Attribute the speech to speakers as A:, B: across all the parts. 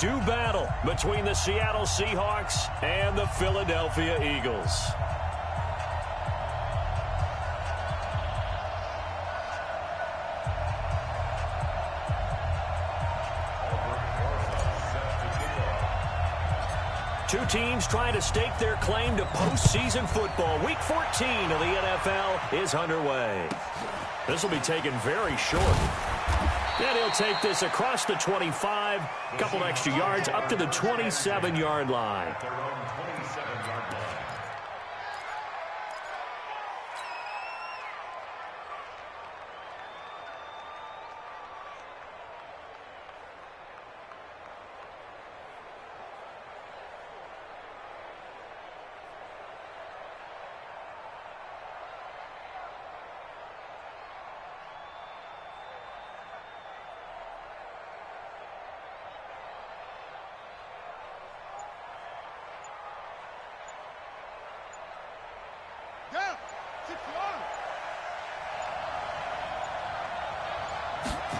A: Do battle between the Seattle Seahawks and the Philadelphia Eagles. Two teams trying to stake their claim to postseason football. Week 14 of the NFL is underway. This will be taken very short. And he'll take this across the 25, a couple extra yards up to the 27-yard line.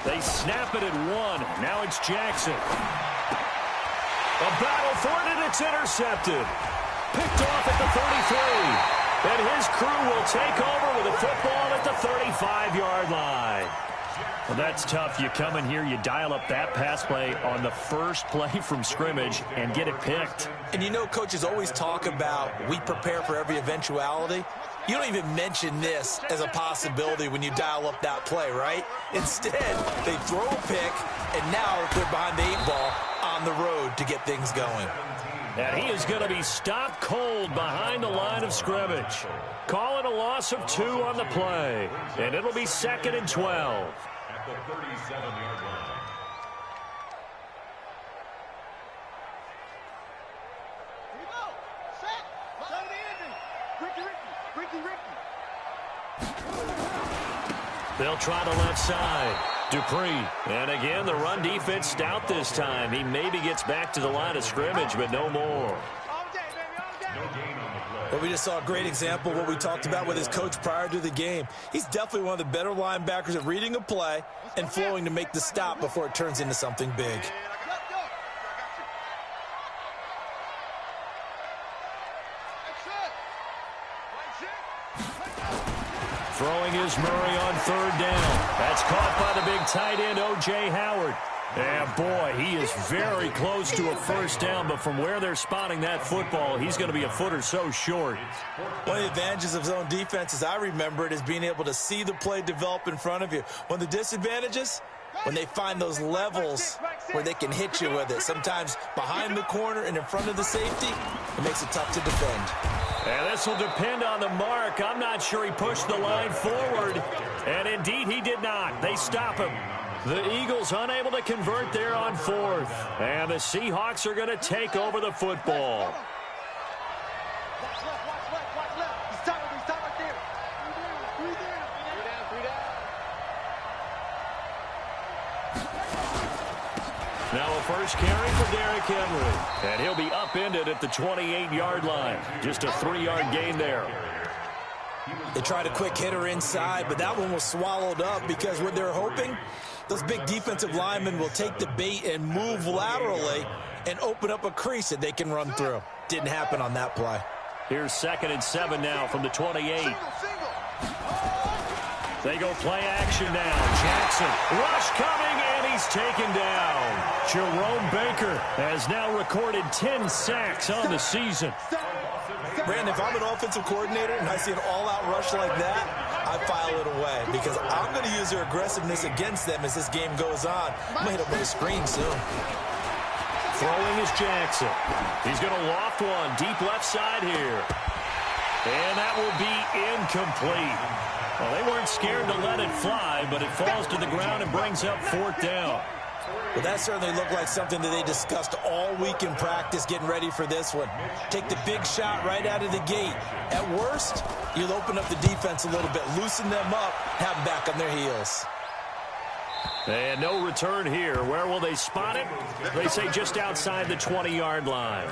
A: They snap it at one. Now it's Jackson. A battle for it, and it's intercepted. Picked off at the 33. And his crew will take over with a football at the 35-yard line. Well, that's tough. You come in here, you dial up that pass play on the first play from scrimmage and get it picked.
B: And you know, coaches always talk about we prepare for every eventuality. You don't even mention this as a possibility when you dial up that play, right? Instead, they throw a pick, and now they're behind the 8-ball on the road to get things going.
A: And he is going to be stopped cold behind the line of scrimmage. Calling a loss of 2 on the play. And it'll be 2nd and 12.
C: At the 37-yard line.
A: They'll try the left side. Dupree. And again, the run defense stout this time. He maybe gets back to the line of scrimmage, but no more.
B: Well, we just saw a great example of what we talked about with his coach prior to the game. He's definitely one of the better linebackers at reading a play and flowing to make the stop before it turns into something big.
A: Throwing is Murray on 3rd down. That's caught by the big tight end, O.J. Howard. And, boy, he is very close to a first down, but from where they're spotting that football, he's going to be a foot or so short.
B: One of the advantages of zone defense, as I remember it, is being able to see the play develop in front of you. One of the disadvantages, when they find those levels where they can hit you with it, sometimes behind the corner and in front of the safety, it makes it tough to defend.
A: And this will depend on the mark. I'm not sure he pushed the line forward. And indeed, he did not. They stop him. The Eagles unable to convert there on 4th. And the Seahawks are going to take over the football. Now a first carry for Derrick Henry. And he'll be upended at the 28-yard line. Just a 3-yard gain there.
B: They tried a quick hitter inside, but that one was swallowed up because what they're hoping, those big defensive linemen will take the bait and move laterally and open up a crease that they can run through. Didn't happen on that play.
A: Here's 2nd and 7 now from the 28. They go play action now. Jackson, rush coming, and he's taken down. Jerome Baker has now recorded 10 sacks on the season.
B: Brandon, if I'm an offensive coordinator and I see an all-out rush like that, I file it away because I'm going to use their aggressiveness against them as this game goes on. I'm going to hit them with a screen soon.
A: Throwing is Jackson. He's going to loft one deep left side here. And that will be incomplete. Well, they weren't scared to let it fly, but it falls to the ground and brings up 4th down.
B: Well, that certainly looked like something that they discussed all week in practice getting ready for this one. Take the big shot right out of the gate. At worst, you'll open up the defense a little bit, loosen them up, have them back on their heels.
A: And no return here. Where will they spot it? They say just outside the 20-yard line.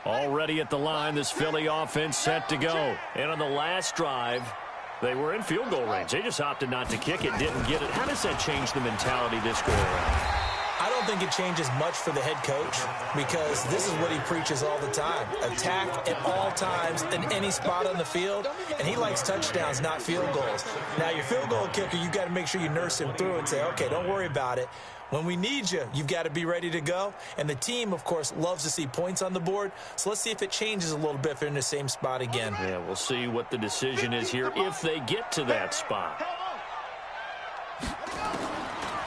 A: Already at the line, this Philly offense set to go. And on the last drive, They were in field goal range. They just opted not to kick it, didn't get it. How does that change the mentality this go around?
B: I don't think it changes much for the head coach because this is what he preaches all the time. Attack at all times in any spot on the field, and he likes touchdowns, not field goals. Now, your field goal kicker, you've got to make sure you nurse him through and say, okay, don't worry about it. When we need you, you've got to be ready to go. And the team, of course, loves to see points on the board. So let's see if it changes a little bit if they're in the same spot again.
A: Yeah, we'll see what the decision is here if they get to that spot.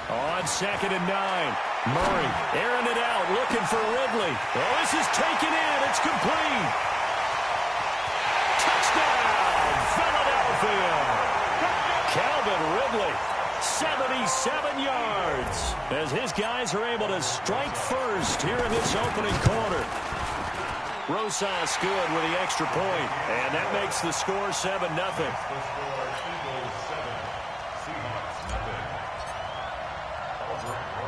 A: On 2nd and 9, Murray airing it out, looking for Ridley. Oh, this is taken in. It's complete. Touchdown, Philadelphia. Calvin Ridley, 77 yards, as his guys are able to strike first here in this opening quarter. Rosas good with the extra point, and that makes the score 7-0.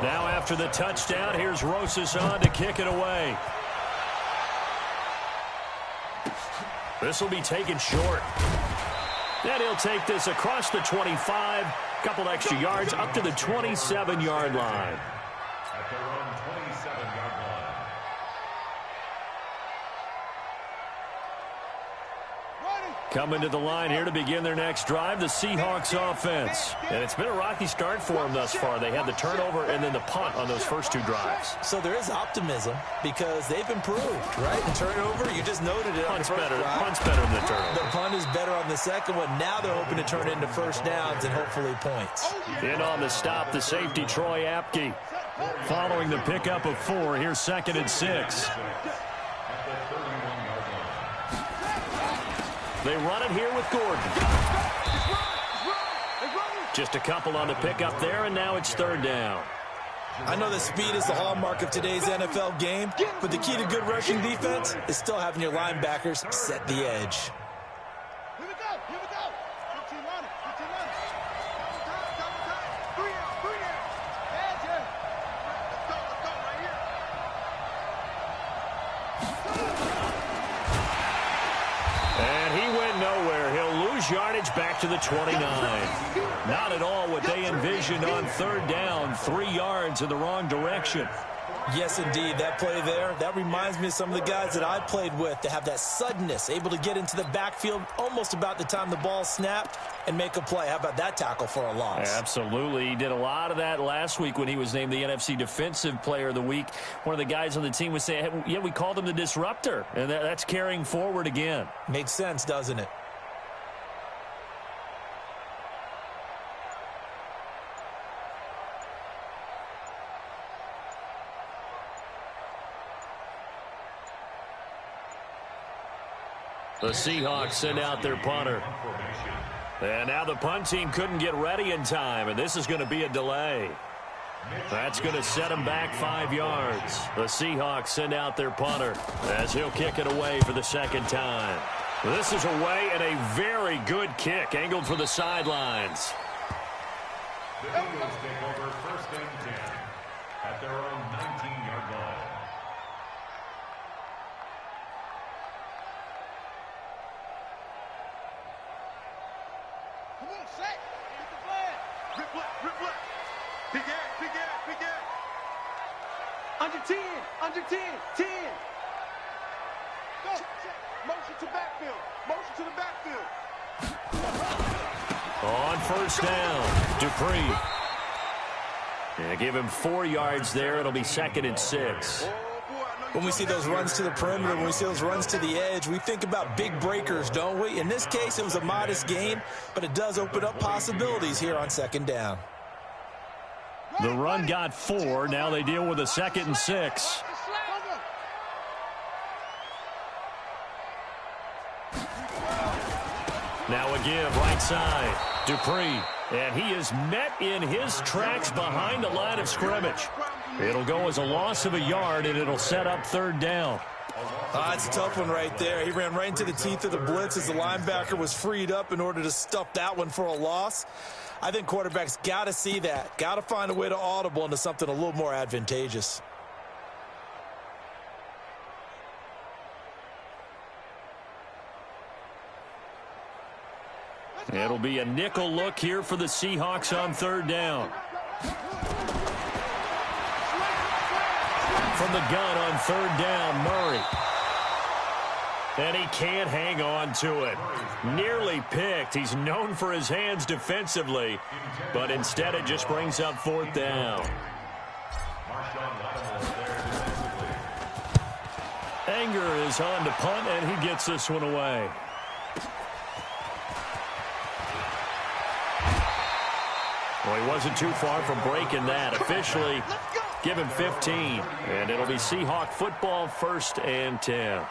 A: Now after the touchdown, here's Rosas on to kick it away. This will be taken short. Then he'll take this across the 25, couple extra yards up to the 27-yard line.
C: At their own 27-yard line.
A: Coming to the line here to begin their next drive, the Seahawks offense. And it's been a rocky start for them thus far. They had the turnover and then the punt on those first 2 drives.
B: So there is optimism because they've improved, right? The turnover, you just noted it.
A: Punt's better than the turnover.
B: The punt is better on the second one. Now they're hoping to turn into first downs and hopefully points.
A: In on the stop, the safety, Troy Apke. Following the pickup of 4, here's 2nd and 6. They run it here with Gordon. Just a couple on the pickup there, and now it's 3rd down.
B: I know that speed is the hallmark of today's NFL game, but the key to good rushing defense is still having your linebackers set the edge.
D: Here we go. 15 on it. 15 on it. Time. 3 out. Edge it. Let's go right here.
A: And he went nowhere. He'll lose yardage back to the 29. Not at all what they envisioned on 3rd down. 3 yards in the wrong direction.
B: Yes, indeed. That play there, that reminds me of some of the guys that I played with to have that suddenness, able to get into the backfield almost about the time the ball snapped and make a play. How about that tackle for a loss?
A: Absolutely. He did a lot of that last week when he was named the NFC Defensive Player of the Week. One of the guys on the team was saying, hey, yeah, we called him the disruptor, and that's carrying forward again.
B: Makes sense, doesn't it?
A: The Seahawks send out their punter. And now the punt team couldn't get ready in time, and this is going to be a delay. That's going to set him back 5 yards. The Seahawks send out their punter as he'll kick it away for the 2nd time. This is away and a very good kick, angled for the sidelines.
C: The Eagles take over 1st and 10 at their own 19-yard line.
D: Come on, set. Get the flag. Rip left. Big air. Under 10. 10. Go. Motion to backfield. Motion to the backfield.
A: On 1st down, Dupree. Yeah, give him 4 yards there. It'll be 2nd and 6.
B: When we see those runs to the perimeter, when we see those runs to the edge, we think about big breakers, don't we? In this case, it was a modest gain, but it does open up possibilities here on 2nd down.
A: The run got 4. Now they deal with a 2nd and 6. Now a give, right side, Dupree. And he is met in his tracks behind the line of scrimmage. It'll go as a loss of a yard, and it'll set up 3rd down.
B: It's a tough one right there. He ran right into the teeth of the blitz as the linebacker was freed up in order to stuff that one for a loss. I think quarterbacks got to see that. Got to find a way to audible into something a little more advantageous.
A: It'll be a nickel look here for the Seahawks on third down. From the gun on third down, Murray. And he can't hang on to it. Nearly picked. He's known for his hands defensively, but instead it just brings up fourth down. Anger is on to punt, and he gets this one away. Well, he wasn't too far from breaking that. Officially, give him 15. And it'll be Seahawk football, 1st and 10.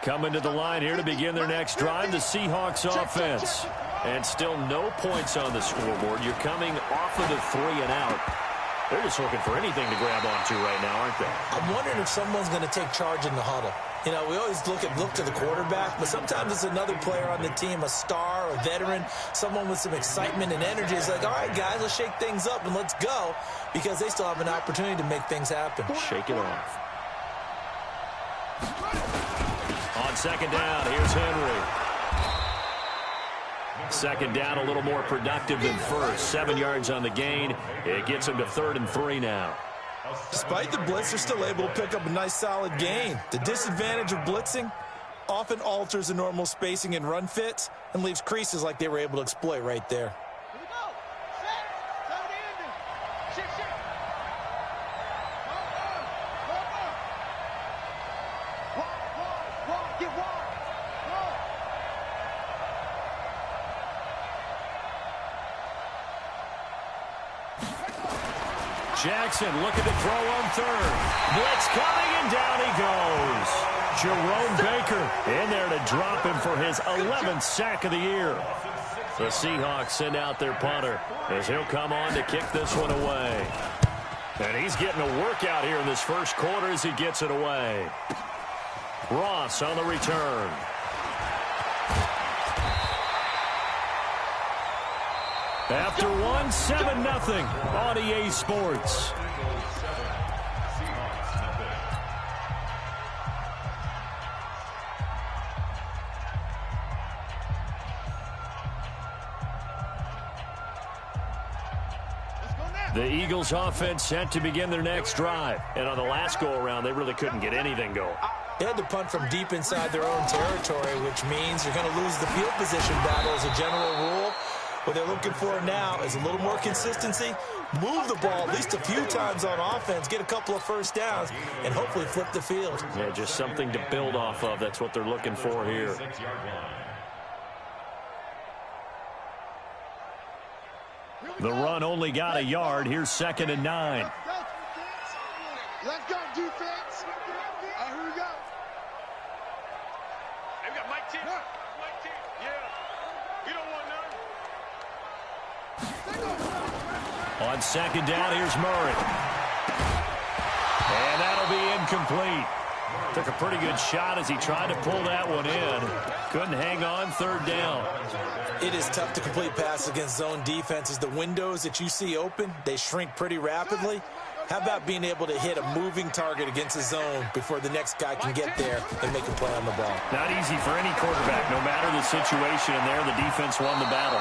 A: Coming to the line here to begin their next drive, the Seahawks offense. And still no points on the scoreboard. You're coming off of the 3 and out. They're just looking for anything to grab onto right now, aren't they?
B: I'm wondering if someone's going to take charge in the huddle. You know, we always look to the quarterback, but sometimes it's another player on the team, a star, a veteran, someone with some excitement and energy. It's like, all right, guys, let's shake things up and let's go, because they still have an opportunity to make things happen.
A: Shake it off. On second down, here's Henry. Second down, a little more productive than first. 7 yards on the gain. It gets him to 3rd and 3 now.
B: Despite the blitz, they're still able to pick up a nice, solid gain. The disadvantage of blitzing often alters the normal spacing and run fits and leaves creases like they were able to exploit right there.
D: Here we go. Set. Time to end it. Shift. Wide. Get wide.
A: Jackson looking to throw on third. Blitz coming, and down he goes. Jerome Baker in there to drop him for his 11th sack of the year. The Seahawks send out their punter as he'll come on to kick this one away. And he's getting a workout here in this first quarter as he gets it away. Ross on the return. After 7-0 on EA Sports. The Eagles offense set to begin their next drive. And on the last go-around, they really couldn't get anything going.
B: They had to punt from deep inside their own territory, which means you're going to lose the field position battle as a general rule. What they're looking for now is a little more consistency, move the ball at least a few times on offense, get a couple of first downs, and hopefully flip the field.
A: Yeah, just something to build off of. That's what they're looking for here. The run only got a yard. Here's 2nd and 9.
D: Let's go, defense. Here we go. Hey, we got Mike T. Mike T. Yeah. You don't want none.
A: On second down, here's Murray. And that'll be incomplete. Took a pretty good shot as he tried to pull that one in. Couldn't hang on, 3rd down.
B: It is tough to complete passes against zone defenses. The windows that you see open, they shrink pretty rapidly. How about being able to hit a moving target against a zone before the next guy can get there and make a play on the ball?
A: Not easy for any quarterback, no matter the situation. And there, the defense won the battle.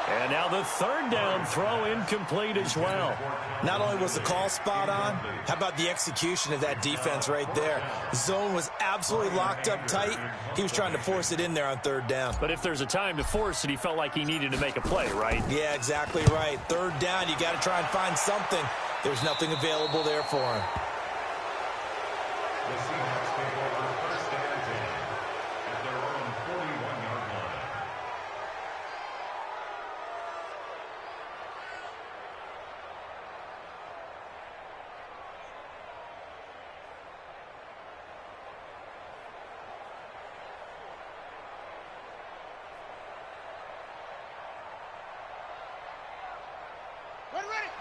A: And now the 3rd down throw incomplete as well.
B: Not only was the call spot on, how about the execution of that defense right there? The zone was absolutely locked up tight. He was trying to force it in there on 3rd down.
A: But if there's a time to force it, he felt like he needed to make a play, right?
B: Yeah, exactly right. 3rd down, you got to try and find something. There's nothing available there for him.
C: The Seahawks take over 1st and 10 at their own 41-yard line.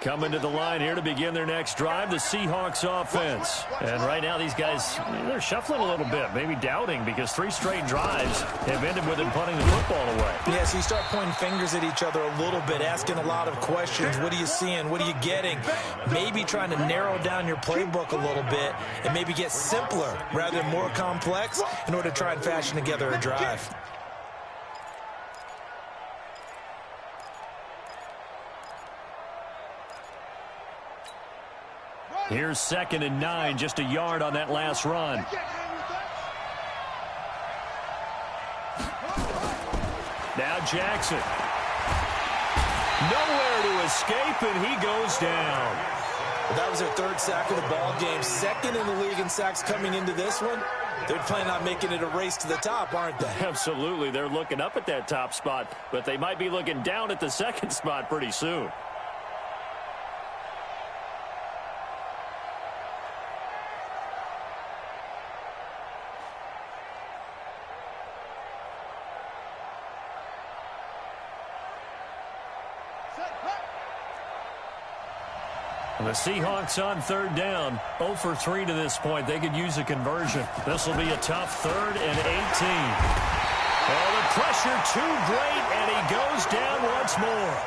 A: Coming to the line here to begin their next drive, the Seahawks offense. And right now these guys, they're shuffling a little bit, maybe doubting, because 3 straight drives have ended with them punting the football away.
B: Yeah, so you start pointing fingers at each other a little bit, asking a lot of questions. What are you seeing? What are you getting? Maybe trying to narrow down your playbook a little bit and maybe get simpler rather than more complex in order to try and fashion together a drive.
A: Here's 2nd and 9, just a yard on that last run. Now Jackson. Nowhere to escape, and he goes down.
B: Well, that was their 3rd sack of the ball game. 2nd in the league in sacks coming into this one. They're planning on making it a race to the top, aren't they?
A: Absolutely. They're looking up at that top spot, but they might be looking down at the 2nd spot pretty soon. The Seahawks on 3rd down, 0 for 3 to this point. They could use a conversion. This will be a tough 3rd and 18. Oh, the pressure too great, and he goes down once more.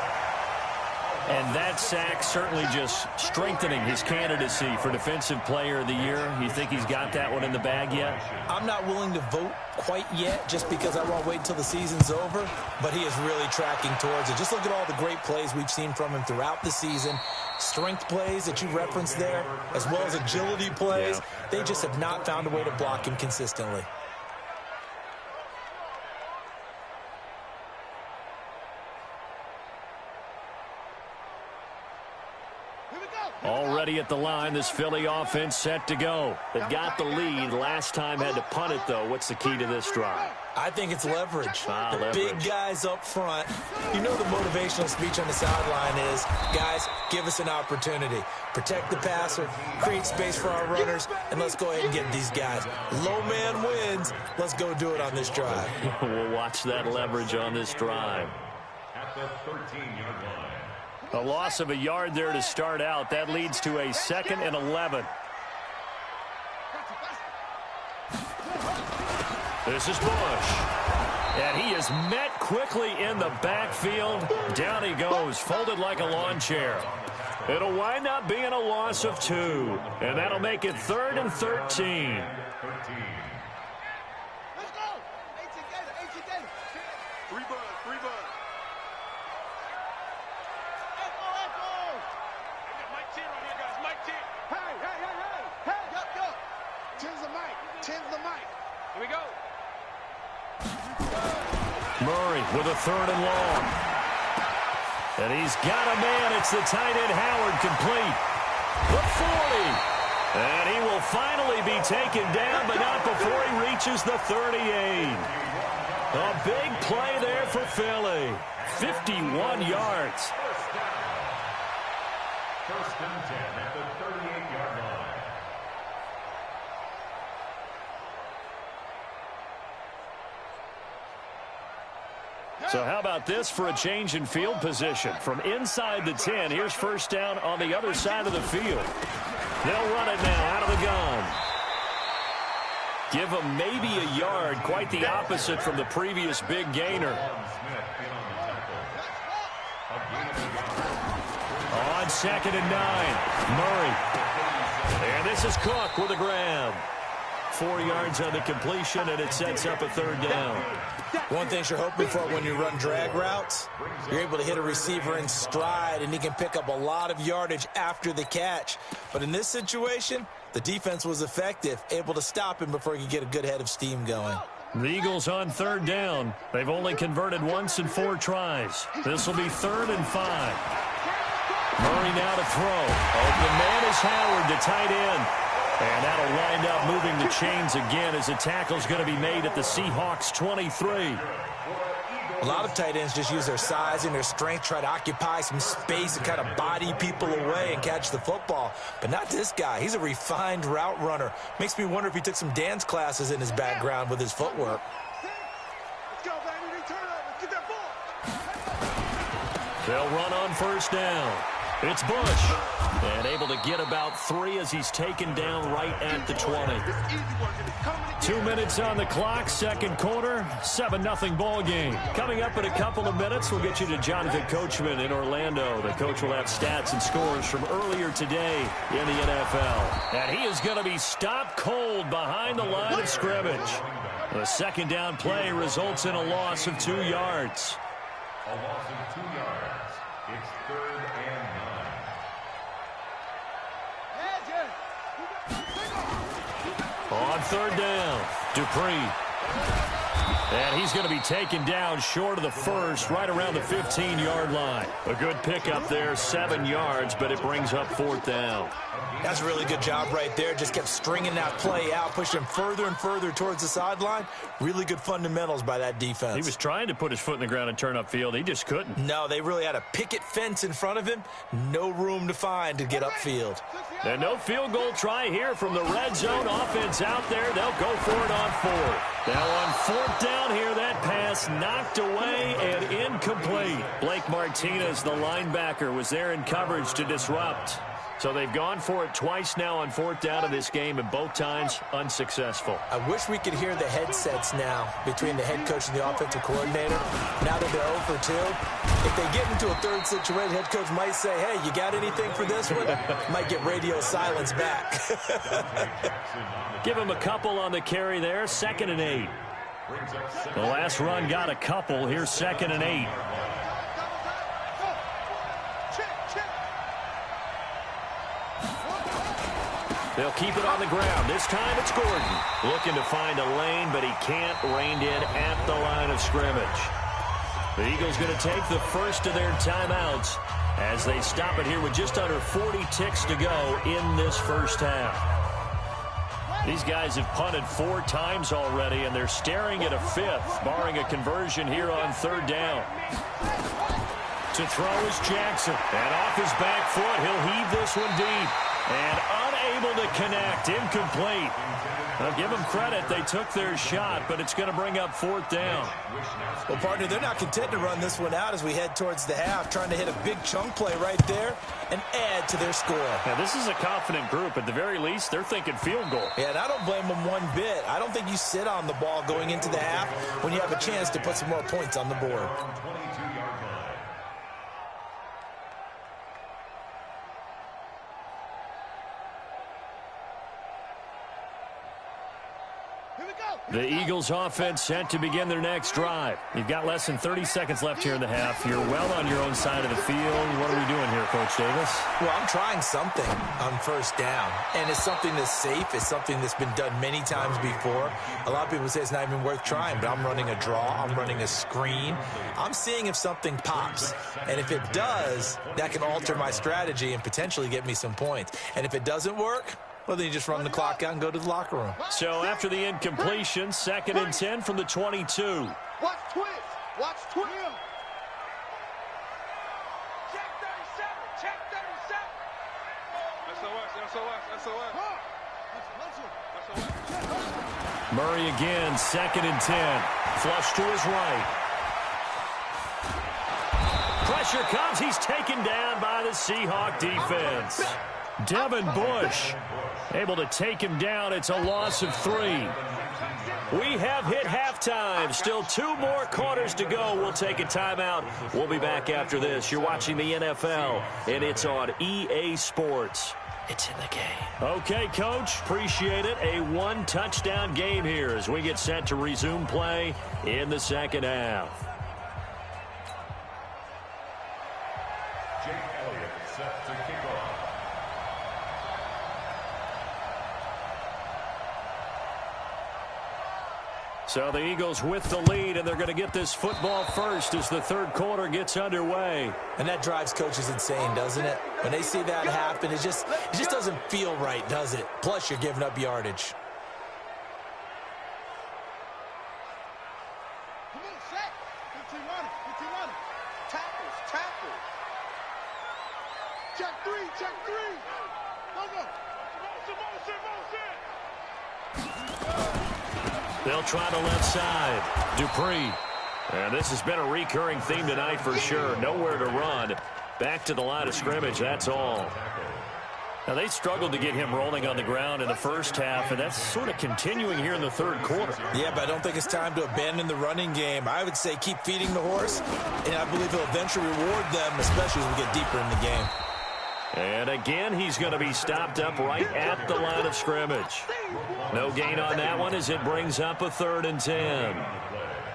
A: And that sack certainly just strengthening his candidacy for Defensive Player of the Year. You think he's got that one in the bag yet?
B: I'm not willing to vote quite yet just because I won't wait until the season's over, but he is really tracking towards it. Just look at all the great plays we've seen from him throughout the season. Strength plays that you referenced there, as well as agility plays. Yeah. They just have not found a way to block him consistently.
A: Already at the line, this Philly offense set to go. They've got the lead. Last time had to punt it, though. What's the key to this drive?
B: I think it's leverage.
A: Leverage.
B: Big guys up front. You know the motivational speech on the sideline is, guys, give us an opportunity. Protect the passer, create space for our runners, and let's go ahead and get these guys. Low man wins. Let's go do it on this drive.
A: We'll watch that leverage on this drive.
C: At the 13-yard line.
A: A loss of a yard there to start out. That leads to a 2nd and 11. This is Bush. And he is met quickly in the backfield. Down he goes, folded like a lawn chair. It'll wind up being a loss of 2. And that'll make it 3rd and 13. Murray with a 3rd and long. And he's got a man. It's the tight end Howard, complete. The 40. And he will finally be taken down, but not before he reaches the 38. A big play there for Philly. 51 yards.
C: First and 10 at the 38-yard line.
A: So how about this for a change in field position? From inside the 10, here's first down on the other side of the field. They'll run it now out of the gun. Give them maybe a yard, quite the opposite from the previous big gainer. On 2nd and 9, Murray. And this is Cook with a grab. 4 yards on the completion, and it sets up a 3rd down.
B: One thing you're hoping for when you run drag routes, you're able to hit a receiver in stride, and he can pick up a lot of yardage after the catch. But in this situation, the defense was effective, able to stop him before he could get a good head of steam going.
A: The Eagles on 3rd down. They've only converted once in 4 tries. This will be 3rd and 5. Murray now to throw. Open man is Howard, the tight end. And that'll wind up moving the chains again as a tackle's going to be made at the Seahawks 23.
B: A lot of tight ends just use their size and their strength, try to occupy some space and kind of body people away and catch the football. But not this guy. He's a refined route runner. Makes me wonder if he took some dance classes in his background with his footwork.
A: They'll run on first down. It's Bush. And able to get about 3 as he's taken down right at the 20. 2 minutes on the clock, second quarter, 7-0 ball game. Coming up in a couple of minutes, we'll get you to Jonathan Coachman in Orlando. The coach will have stats and scores from earlier today in the NFL. And he is going to be stopped cold behind the line of scrimmage. The second down play results in a loss of 2 yards.
C: A loss of 2 yards. It's 3rd and 9.
A: On third down, Dupree. And he's going to be taken down short of the first, right around the 15-yard line. A good pickup there, 7 yards, but it brings up 4th down.
B: That's a really good job right there. Just kept stringing that play out, pushing him further and further towards the sideline. Really good fundamentals by that defense.
A: He was trying to put his foot in the ground and turn upfield. He just couldn't.
B: No, they really had a picket fence in front of him. No room to find to get upfield.
A: And no field goal try here from the red zone. Offense out there. They'll go for it on 4th. Now on 4th down here, that pass knocked away and incomplete. Blake Martinez, the linebacker, was there in coverage to disrupt. So they've gone for it twice now on 4th down in this game, and both times unsuccessful.
B: I wish we could hear the headsets now between the head coach and the offensive coordinator. Now that they're 0 for 2, if they get into a third situation, head coach might say, hey, you got anything for this one? Might get radio silence back.
A: Give him a couple on the carry there, 2nd and 8. The last run got a couple. Here's 2nd and 8. They'll keep it on the ground. This time it's Gordon. Looking to find a lane, but he can't. Reined in at the line of scrimmage. The Eagles going to take the first of their timeouts as they stop it here with just under 40 ticks to go in this first half. These guys have punted 4 times already, and they're staring at a 5th, barring a conversion here on 3rd down. To throw is Jackson. And off his back foot, he'll heave this one deep. And unable to connect, incomplete. I'll give them credit. They took their shot, but it's going to bring up 4th down.
B: Well, partner, they're not content to run this one out as we head towards the half, trying to hit a big chunk play right there and add to their score.
A: Now, this is a confident group. At the very least, they're thinking field goal.
B: Yeah, and I don't blame them one bit. I don't think you sit on the ball going into the half when you have a chance to put some more points on the board.
A: The Eagles offense set to begin their next drive. You've got less than 30 seconds left here in the half. You're well on your own side of the field. What are we doing here, Coach Davis?
B: Well, I'm trying something on 1st down, and it's something that's safe. It's something that's been done many times before. A lot of people say it's not even worth trying, but I'm running a draw. I'm running a screen. I'm seeing if something pops, and if it does, that can alter my strategy and potentially get me some points. And if it doesn't work, well, then you just run the clock out and go to the locker room.
A: So after the incompletion, 2nd and 10 from the 22.
D: Watch twist. Watch twist. Check 37. Check 37.
A: Murray again, 2nd and 10. Flush to his right. Pressure comes. He's taken down by the Seahawk defense. Devin Bush able to take him down. It's a loss of 3. We have hit halftime. Still 2 more quarters to go. We'll take a timeout. We'll be back after this. You're watching the NFL, and it's on EA Sports. It's in the game. Okay, Coach. Appreciate it. A 1-touchdown game here as we get set to resume play in the 2nd half.
C: Jake Elliott set to kick off.
A: So the Eagles with the lead, and they're going to get this football first as the 3rd quarter gets underway.
B: And that drives coaches insane, doesn't it? When they see that happen, it just doesn't feel right, does it? Plus, you're giving up yardage.
D: Come on, set. 15 running. 15 running. Tackles. Tackles. Check 3. Check 3. Go, go.
A: They'll try the left side. Dupree. And this has been a recurring theme tonight for sure. Nowhere to run. Back to the line of scrimmage, that's all. Now, they struggled to get him rolling on the ground in the first half, and that's sort of continuing here in the third quarter.
B: Yeah, but I don't think it's time to abandon the running game. I would say keep feeding the horse, and I believe he'll eventually reward them, especially as we get deeper in the game.
A: And again, he's going to be stopped up right at the line of scrimmage. No gain on that one as it brings up a 3rd and 10.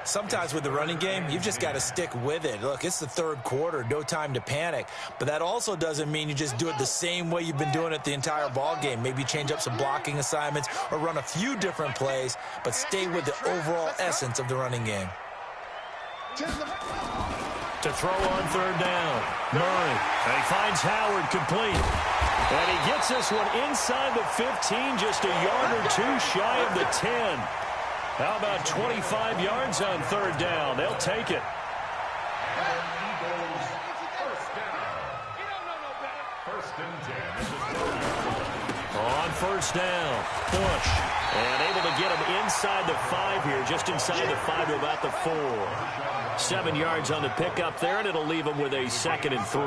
B: Sometimes with the running game, you've just got to stick with it. Look, it's the third quarter, no time to panic. But that also doesn't mean you just do it the same way you've been doing it the entire ball game. Maybe change up some blocking assignments or run a few different plays, but stay with the overall essence of the running game.
A: To throw on 3rd down, Murray. And he finds Howard complete. And he gets this one inside the 15, just a yard or two shy of the 10. How about 25 yards on 3rd down? They'll take it. On 1st down, Bush. And able to get him inside the 5 here, just inside the 5 to about the 4. 7 yards on the pickup there, and it'll leave him with a 2nd and 3.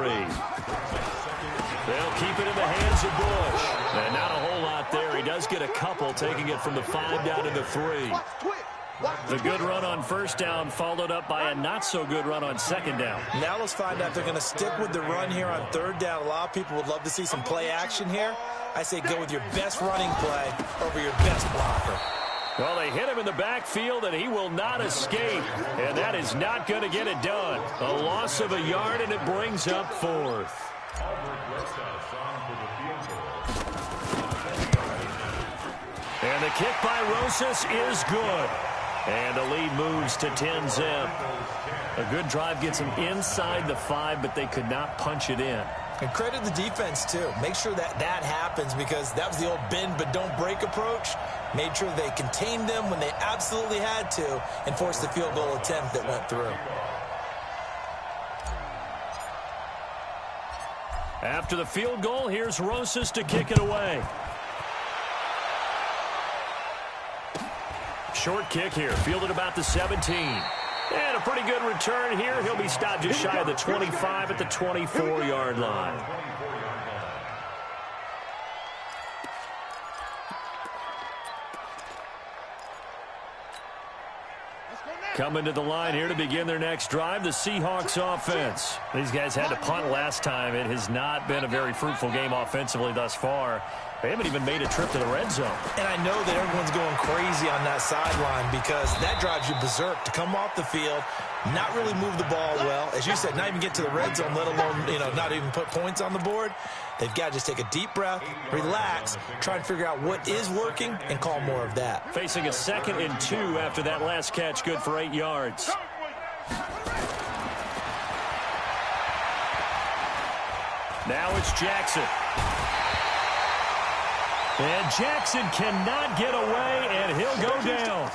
A: They'll keep it in the hands of Bush. And not a whole lot there. He does get a couple, taking it from the 5 down to the 3. The good run on 1st down followed up by a not-so-good run on 2nd down.
B: Now let's find out if they're going to stick with the run here on 3rd down. A lot of people would love to see some play action here. I say go with your best running play over your best blocker.
A: Well, they hit him in the backfield, and he will not escape. And that is not going to get it done. A loss of a yard, and it brings up 4th. And the kick by Rosas is good. And the lead moves to 10-zip. A good drive gets them inside the 5, but they could not punch it in.
B: And credit the defense, too. Make sure that happens, because that was the old bend but don't break approach. Made sure they contained them when they absolutely had to and forced the field goal attempt that went through.
A: After the field goal, here's Rosas to kick it away. Short kick here, fielded about the 17. And a pretty good return here. He'll be stopped just shy of the 25 at the 24-yard line. Coming to the line here to begin their next drive, the Seahawks offense. These guys had to punt last time. It has not been a very fruitful game offensively thus far. They haven't even made a trip to the red zone. And I know that everyone's going crazy on that sideline because that drives you berserk to come off the field, not really move the ball well. As you said, not even get to the red zone, let alone, not even put points on the board. They've got to just take a deep breath, relax, try and figure out what is working, and call more of that. Facing a 2nd and 2 after that last catch, good for 8 yards. Now it's Jackson. And Jackson cannot get away, and he'll go down.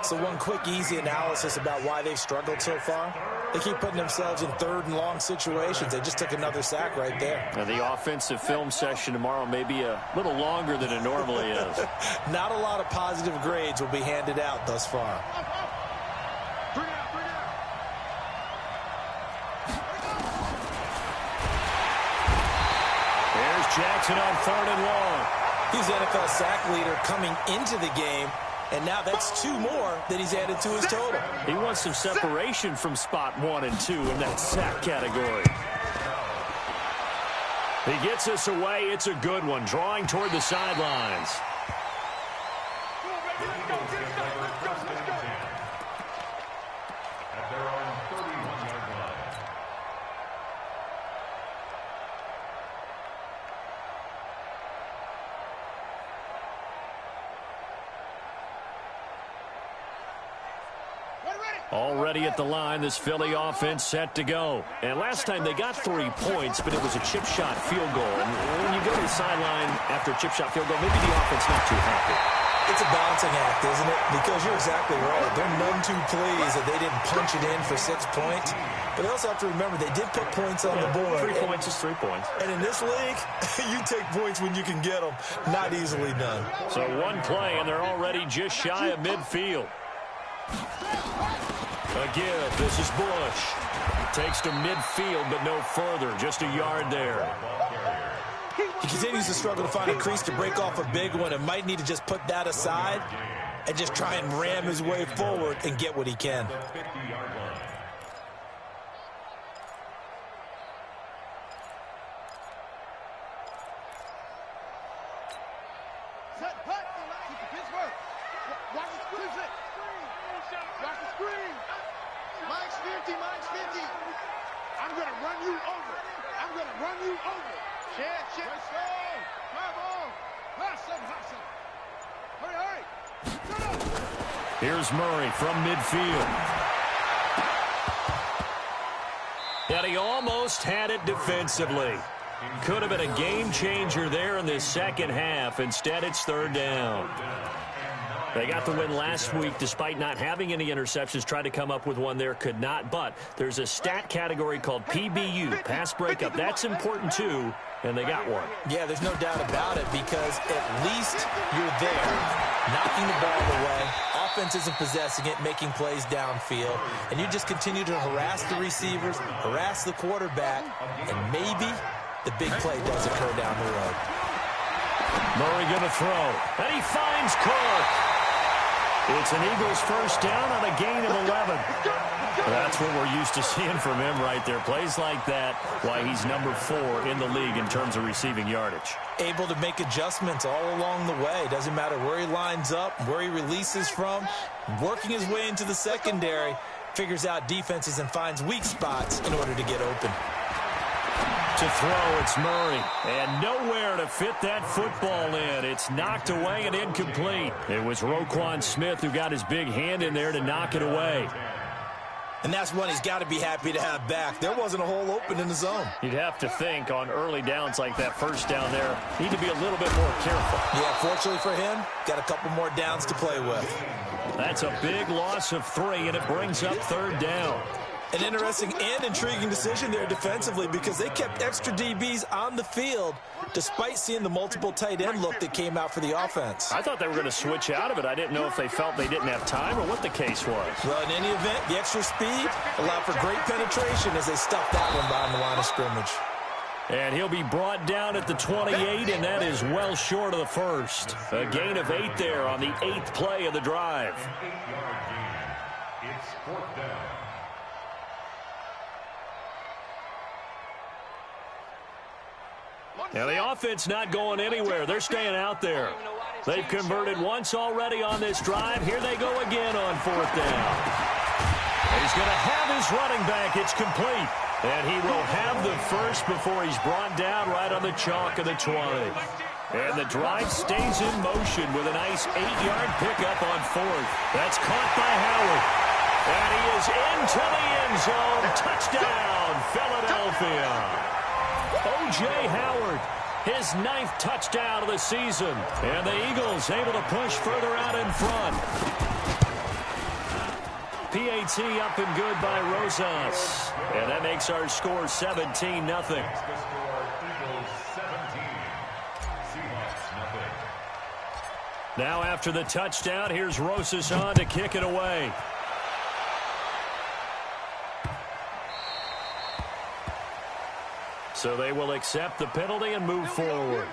A: So one quick, easy analysis about why they've struggled so far. They keep putting themselves in 3rd and long situations. They just took another sack right there. Now the offensive film session tomorrow may be a little longer than it normally is.
B: Not a lot of positive grades will be handed out thus far.
A: Jackson on 3rd and long.
B: He's the NFL sack leader coming into the game, and now that's 2 more that he's added to his total.
A: He wants some separation from spot 1 and 2 in that sack category. He gets us away. It's a good one, drawing toward the sidelines. Already at the line, this Philly offense set to go. And last time they got 3 points, but it was a chip shot field goal. And when you go to the sideline after a chip shot field goal, maybe the offense not too happy.
B: It's a balancing act, isn't it? Because you're exactly right. They're none too pleased that they didn't punch it in for 6 points. But they also have to remember they did put points on the board.
A: 3 points is 3 points.
B: And in this league, you take points when you can get them. Not easily done.
A: So one play, and they're already just shy of midfield. A give. This is Bush. Takes to midfield, but no further. Just a yard there.
B: He continues to struggle to find a crease to break off a big one and might need to just put that aside and just try and ram his way forward and get what he can.
D: I'm going to run you over. I'm going to run you over. Shit. Come on. Hustle. Hurry.
A: Here's Murray from midfield. And he almost had it defensively. Could have been a game changer there in this second half. Instead, it's third down. They got the win last week despite not having any interceptions. Tried to come up with one there, could not. But there's a stat category called PBU, pass breakup. That's important too, and they got one.
B: Yeah, there's no doubt about it because at least you're there, knocking the ball away. Offense isn't possessing it, making plays downfield. And you just continue to harass the receivers, harass the quarterback, and maybe the big play does occur down the road.
A: Murray going to throw, and he finds Cook. It's an Eagles first down on a gain of 11. That's what we're used to seeing from him right there. Plays like that, why he's number 4 in the league in terms of receiving yardage.
B: Able to make adjustments all along the way. Doesn't matter where he lines up, where he releases from. Working his way into the secondary, figures out defenses and finds weak spots in order to get open.
A: To throw, it's Murray, and nowhere to fit that football in. It's knocked away and incomplete. It was Roquan Smith who got his big hand in there to knock it away.
B: And that's one he's got to be happy to have back. There wasn't a hole open in the zone.
A: You'd have to think on early downs like that first down there, need to be a little bit more careful.
B: Yeah, fortunately for him, got a couple more downs to play with.
A: That's a big loss of 3, and it brings up third down.
B: An interesting and intriguing decision there defensively because they kept extra DBs on the field despite seeing the multiple tight end look that came out for the offense.
A: I thought they were going to switch out of it. I didn't know if they felt they didn't have time or what the case was.
B: Well, in any event, the extra speed allowed for great penetration as they stuffed that one behind the line of scrimmage.
A: And he'll be brought down at the 28, and that is well short of the first. A gain of 8 there on the 8th play of the drive.
C: 8-yard gain. It's fourth down.
A: Now, the offense not going anywhere. They're staying out there. They've converted once already on this drive. Here they go again on fourth down. He's going to have his running back. It's complete. And he will have the first before he's brought down right on the chalk of the 20. And the drive stays in motion with a nice 8-yard pickup on fourth. That's caught by Howard. And he is into the end zone. Touchdown, Philadelphia. O.J. Howard, his 9th touchdown of the season. And the Eagles able to push further out in front. PAT up and good by Rosas. And that makes our score 17-0. Now after the touchdown, here's Rosas on to kick it away. So they will accept the penalty and move forward.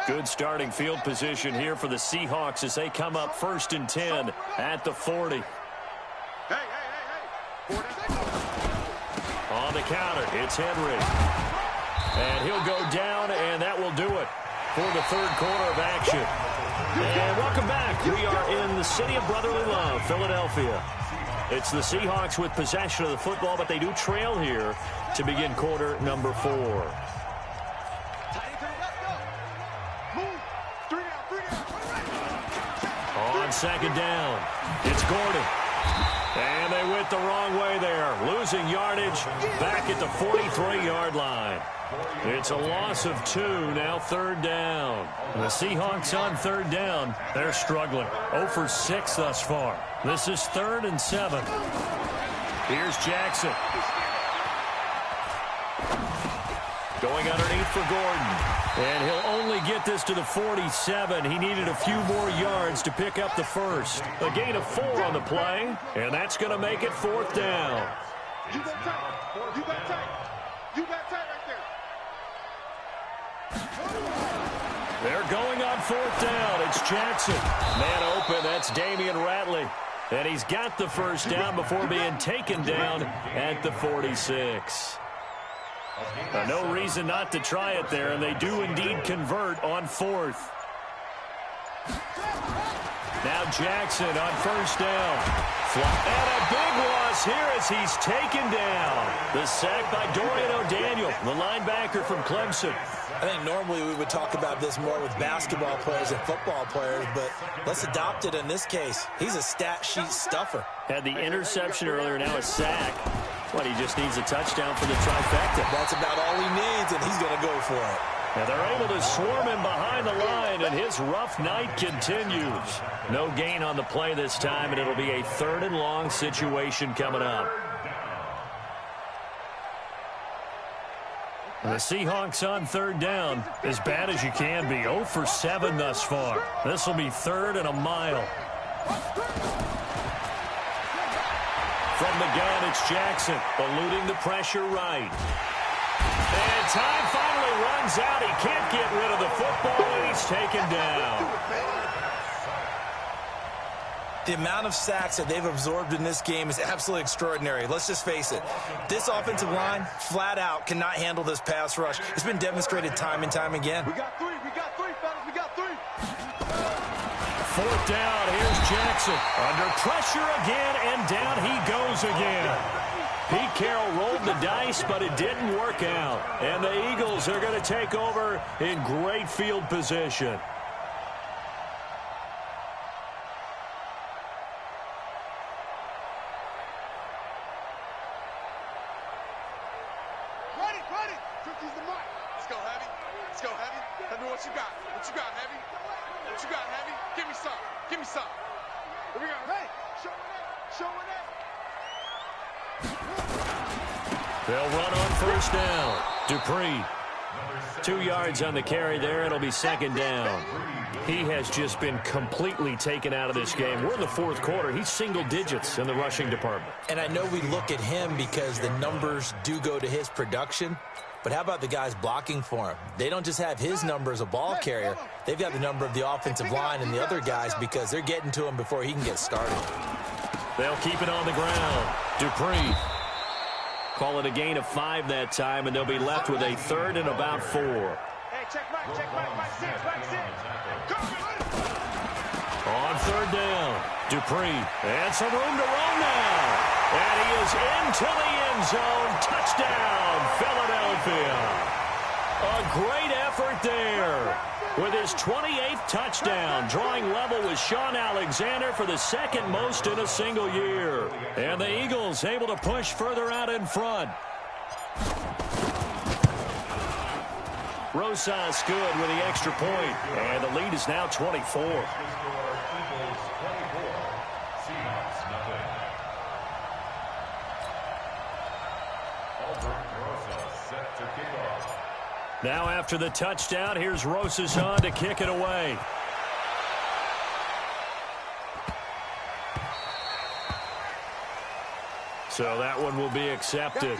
A: Good starting field position here for the Seahawks as they come up 1st and 10 at the 40. On the counter, it's Henry. And he'll go down, and that will do it for the 3rd quarter of action. And welcome back. We are in the city of brotherly love, Philadelphia. It's the Seahawks with possession of the football, but they do trail here to begin quarter number 4. On 2nd down, it's Gordon. And they went the wrong way there, losing yardage back at the 43-yard line. It's a loss of 2, now 3rd down. The Seahawks on 3rd down, they're struggling. 0 for 6 thus far. This is 3rd and 7. Here's Jackson. Going underneath for Gordon. And he'll only get this to the 47. He needed a few more yards to pick up the first. A gain of 4 on the play, and that's going to make it 4th down.
D: You got tight. You got tight. You got tight right there.
A: They're going on 4th down. It's Jackson. Man open, that's Damian Ratley. And he's got the first down before being taken down at the 46. No reason not to try it there, and they do indeed convert on 4th. Now Jackson on 1st down. And a big loss here as he's taken down. The sack by Dorian O'Daniel, the linebacker from Clemson.
B: I think normally we would talk about this more with basketball players and football players, but let's adopt it in this case. He's a stat sheet stuffer.
A: Had the interception earlier, now a sack. What, he just needs a touchdown for the trifecta.
B: That's about all he needs, and he's going to go for it.
A: And they're able to swarm him behind the line, and his rough night continues. No gain on the play this time, and it'll be a 3rd and long situation coming up. The Seahawks on 3rd down, as bad as you can be. 0 for 7 thus far. This will be 3rd and a mile. From the gun, it's Jackson, eluding the pressure right. And time finally runs out. He can't get rid of the football, and he's taken down.
B: The amount of sacks that they've absorbed in this game is absolutely extraordinary. Let's just face it. This offensive line, flat out, cannot handle this pass rush. It's been demonstrated time and time again.
D: We got 3. We got 3, fellas. We got 3.
A: 4th down. Here's Jackson. Under pressure again, and down he goes again. Pete Carroll rolled the dice, but it didn't work out. And the Eagles are going to take over in great field position.
D: Ready. Use the mic. Let's go, Heavy. Let's go, Heavy. Tell me what you got. What you got, Heavy? What you got, Heavy? Give me some. Give me some. Here we go. Hey, show it up. Show it up.
A: They'll run on 1st down. Dupree. 2 yards on the carry there. It'll be 2nd down. He has just been completely taken out of this game. We're in the 4th quarter. He's single digits in the rushing department.
B: And I know we look at him because the numbers do go to his production. But how about the guys blocking for him? They don't just have his number as a ball carrier. They've got the number of the offensive line and the other guys because they're getting to him before he can get started.
A: They'll keep it on the ground. Dupree. Call it a gain of 5 that time, and they'll be left with a 3rd and about 4.
D: Hey, check Mike, 6, Mike 6.
A: On 3rd down, Dupree. And some room to run now. And he is into the end zone. Touchdown, Philadelphia. A great effort there. With his 28th touchdown, drawing level with Sean Alexander for the 2nd most in a single year. And the Eagles able to push further out in front. Rosas good with the extra point, and the lead is now 24. Now after the touchdown, here's Rosas on to kick it away. So that one will be accepted.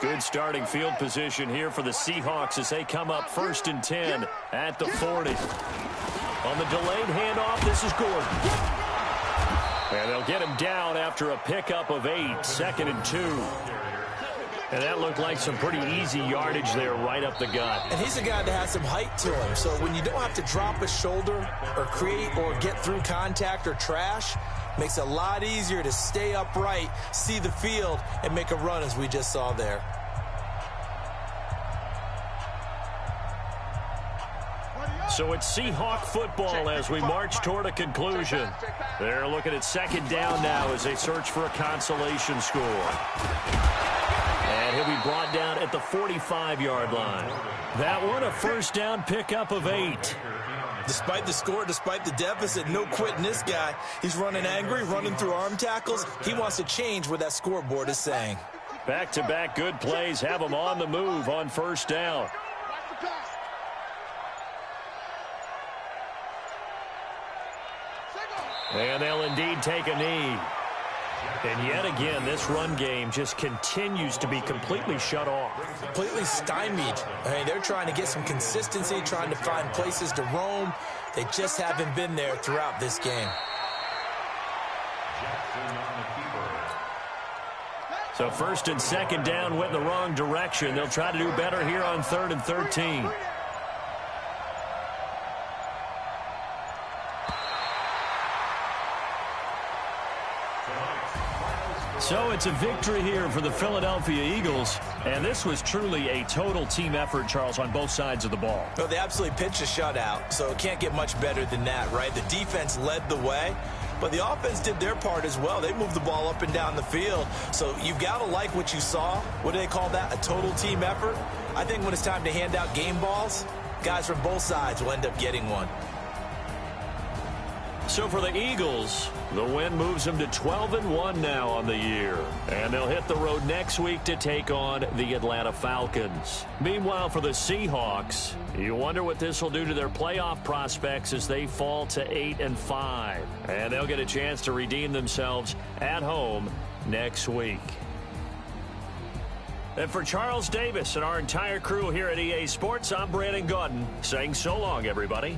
A: Good starting field position here for the Seahawks as they come up 1st and 10 at the 40. On the delayed handoff, this is Gordon. And they'll get him down after a pickup of 8, 2nd and 2. And that looked like some pretty easy yardage there right up the gut.
B: And he's a guy that has some height to him. So when you don't have to drop a shoulder or create or get through contact or trash, makes it a lot easier to stay upright, see the field, and make a run as we just saw there.
A: So it's Seahawk football as we march toward a conclusion. They're looking at 2nd down now as they search for a consolation score. And he'll be brought down at the 45-yard line. That one, a 1st down pickup of 8.
B: Despite the score, despite the deficit, no quitting this guy. He's running angry, running through arm tackles. He wants to change what that scoreboard is saying.
A: Back-to-back good plays have them on the move on first down. And they'll indeed take a knee. And yet again, this run game just continues to be completely shut off.
B: Completely stymied. I mean, they're trying to get some consistency, trying to find places to roam. They just haven't been there throughout this game.
A: So first and second down went in the wrong direction. They'll try to do better here on 3rd and 13. So it's a victory here for the Philadelphia Eagles. And this was truly a total team effort, Charles, on both sides of the ball.
B: Well, they absolutely pitched a shutout, so it can't get much better than that, right? The defense led the way, but the offense did their part as well. They moved the ball up and down the field. So you've got to like what you saw. What do they call that? A total team effort? I think when it's time to hand out game balls, guys from both sides will end up getting one.
A: So for the Eagles, the win moves them to 12-1 now on the year. And they'll hit the road next week to take on the Atlanta Falcons. Meanwhile, for the Seahawks, you wonder what this will do to their playoff prospects as they fall to 8-5. And they'll get a chance to redeem themselves at home next week. And for Charles Davis and our entire crew here at EA Sports, I'm Brandon Gaudin saying so long, everybody.